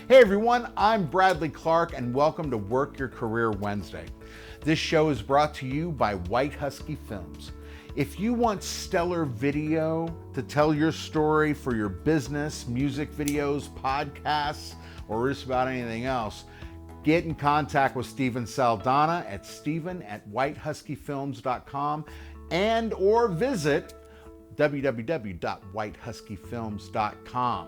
Hey everyone, I'm Bradley Clark and welcome to Work Your Career Wednesday. This show is brought to you by White Husky Films. If you want stellar video to tell your story for your business, music videos, podcasts, or just about anything else, get in contact with Steven Saldana at steven@whitehuskyfilms.com and or visit www.whitehuskyfilms.com.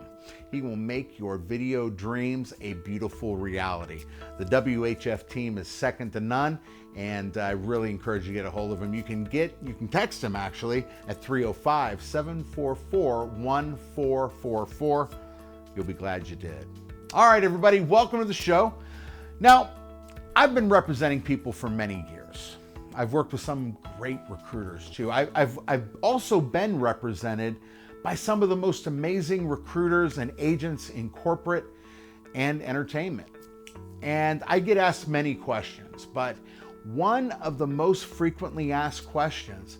He will make your video dreams a beautiful reality. The WHF team is second to none, and I really encourage you to get a hold of him. You can text him actually at 305-744-1444. You'll be glad you did. All right, everybody, welcome to the show. Now, I've been representing people for many years. I've worked with some great recruiters too. I've also been represented by some of the most amazing recruiters and agents in corporate and entertainment. And I get asked many questions, but one of the most frequently asked questions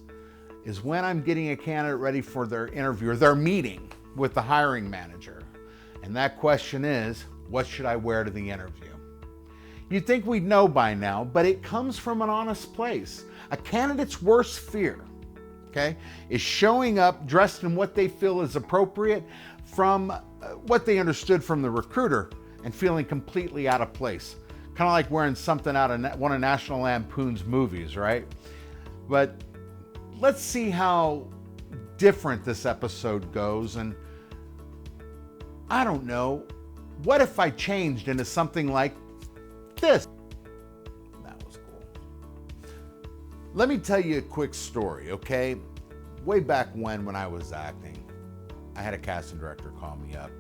is when I'm getting a candidate ready for their interview or their meeting with the hiring manager. And that question is, what should I wear to the interview? You'd think we'd know by now, but it comes from an honest place. A candidate's worst fear, okay, is showing up dressed in what they feel is appropriate from what they understood from the recruiter and feeling completely out of place. Kind of like wearing something out of one of National Lampoon's movies, right? But let's see how different this episode goes. And I don't know, what if I changed into something like this? That was cool. Let me tell you a quick story, okay? Way back when I was acting, I had a casting director call me up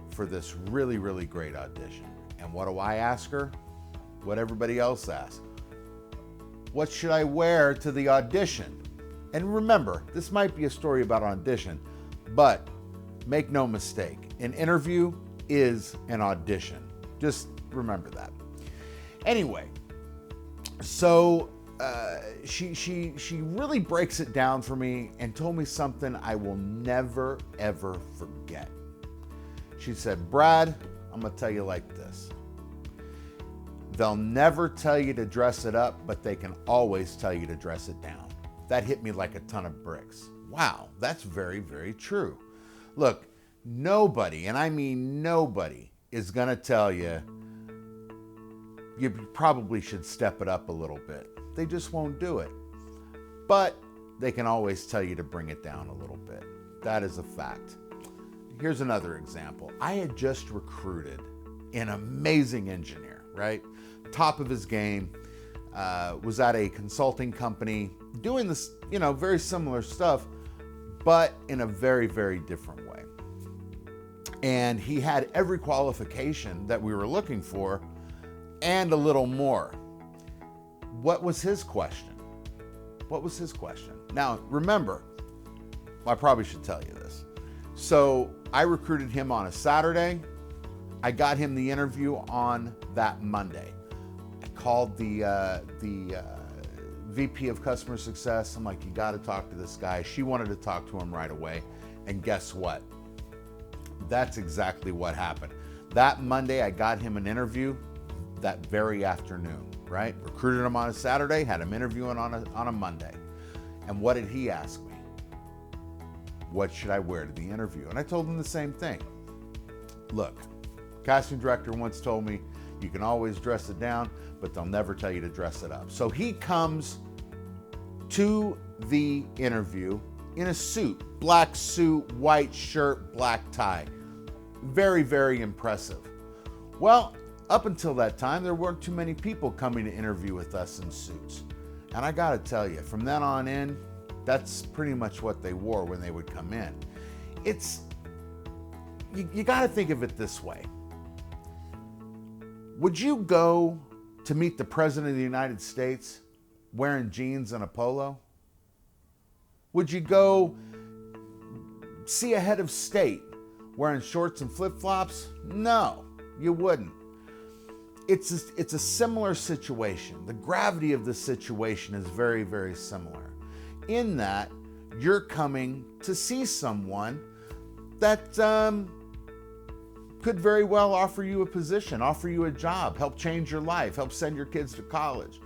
for this really, really great audition. And what do I ask her? What everybody else asks. What should I wear to the audition? And remember, this might be a story about audition, but make no mistake, an interview is an audition. Just remember that. Anyway, so she really breaks it down for me and told me something I will never, ever forget. She said, Brad, I'm gonna tell you like this. They'll never tell you to dress it up, but they can always tell you to dress it down. That hit me like a ton of bricks. Wow, that's very, very true. Look, nobody, and I mean nobody, is gonna tell you you probably should step it up a little bit. They just won't do it. But they can always tell you to bring it down a little bit. That is a fact. Here's another example. I had just recruited an amazing engineer, right? Top of his game, was at a consulting company doing this, very similar stuff, but in a very, very different way. And he had every qualification that we were looking for and a little more. What was his question? Now, remember, I probably should tell you this. So I recruited him on a Saturday. I got him the interview on that Monday. I called the VP of Customer Success. I'm like, you got to talk to this guy. She wanted to talk to him right away. And guess what? That's exactly what happened. That Monday, I got him an interview that very afternoon, right? Recruited him on a Saturday, had him interviewing on a Monday. And what did he ask me? What should I wear to the interview? And I told him the same thing. Look, casting director once told me you can always dress it down, but they'll never tell you to dress it up. So he comes to the interview in a suit, black suit, white shirt, black tie. Very, very impressive. Well, up until that time, there weren't too many people coming to interview with us in suits. And I gotta tell you, from then on in, that's pretty much what they wore when they would come in. You gotta think of it this way. Would you go to meet the President of the United States wearing jeans and a polo? Would you go see a head of state wearing shorts and flip-flops? No, you wouldn't. It's a similar situation. The gravity of the situation is very, very similar in that you're coming to see someone that could very well offer you a position, offer you a job, help change your life, help send your kids to college,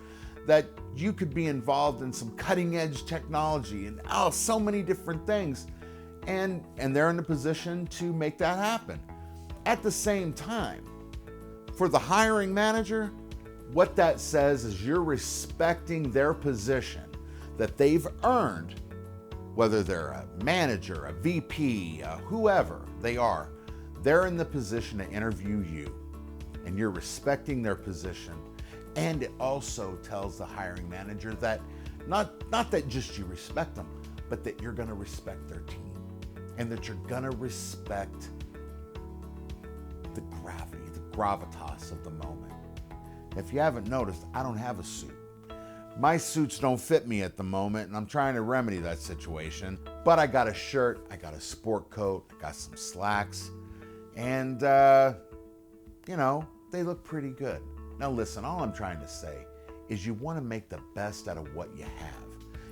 that you could be involved in some cutting edge technology and so many different things. And they're in a position to make that happen. At the same time, for the hiring manager, what that says is you're respecting their position that they've earned, whether they're a manager, a VP, whoever they are, they're in the position to interview you, and you're respecting their position. And it also tells the hiring manager that not that just you respect them, but that you're gonna respect their team, and that you're gonna respect the gravity, the gravitas of the moment. If you haven't noticed, I don't have a suit. My suits don't fit me at the moment, and I'm trying to remedy that situation. But I got a shirt, I got a sport coat, I got some slacks, and they look pretty good. Now listen, all I'm trying to say is you want to make the best out of what you have.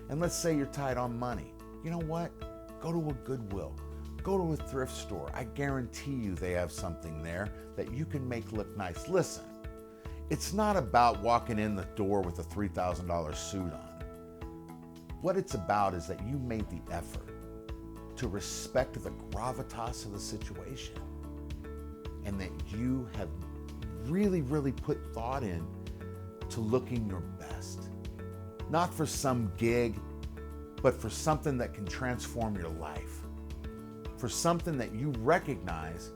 And let's say you're tight on money. You know what? Go to a Goodwill. Go to a thrift store. I guarantee you they have something there that you can make look nice. Listen, it's not about walking in the door with a $3,000 suit on. What it's about is that you made the effort to respect the gravitas of the situation, and that you have really, really put thought in to looking your best. Not for some gig, but for something that can transform your life. For something that you recognize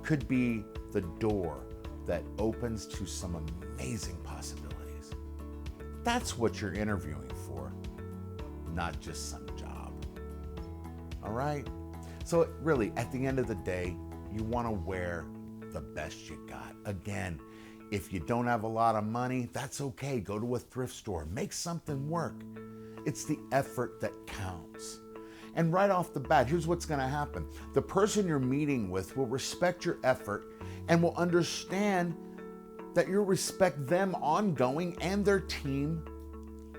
could be the door that opens to some amazing possibilities. That's what you're interviewing for, not just some job. All right? So really, at the end of the day, you want to wear the best you got. Again, if you don't have a lot of money, that's okay. Go to a thrift store, make something work. It's the effort that counts. And right off the bat, here's what's going to happen. The person you're meeting with will respect your effort and will understand that you respect them ongoing and their team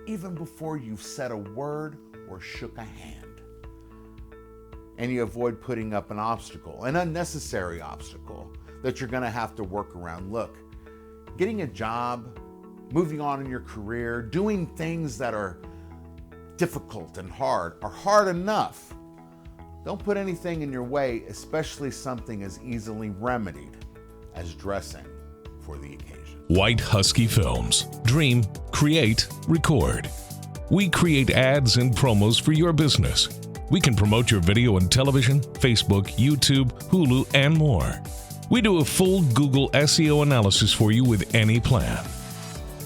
even before you've said a word or shook a hand. And you avoid putting up an obstacle, an unnecessary obstacle that you're going to have to work around. Look, getting a job, moving on in your career, doing things that are difficult and hard are hard enough. Don't put anything in your way, especially something as easily remedied as dressing for the occasion. White Husky Films. Dream, create, record. We create ads and promos for your business. We can promote your video on television, Facebook, YouTube, Hulu, and more. We do a full Google SEO analysis for you with any plan.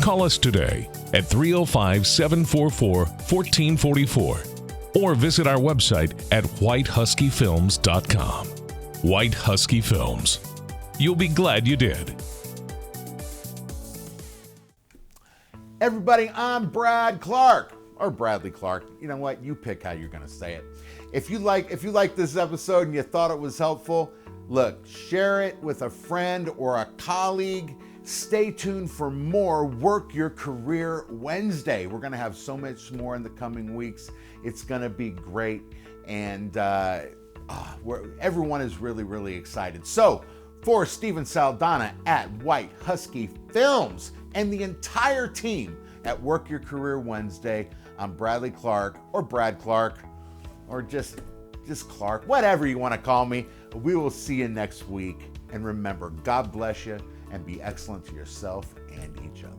Call us today at 305-744-1444 or visit our website at whitehuskyfilms.com. White Husky Films. You'll be glad you did. Everybody, I'm Brad Clark, or Bradley Clark. You know what? You pick how you're going to say it. If you like this episode and you thought it was helpful, look, share it with a friend or a colleague. Stay tuned for more Work Your Career Wednesday. We're going to have so much more in the coming weeks. It's going to be great, and everyone is really, really excited. So, for Steven Saldana at White Husky Films and the entire team at Work Your Career Wednesday, I'm Bradley Clark, or Brad Clark, or just Clark, whatever you want to call me. We will see you next week. And remember, God bless you, and be excellent to yourself and each other.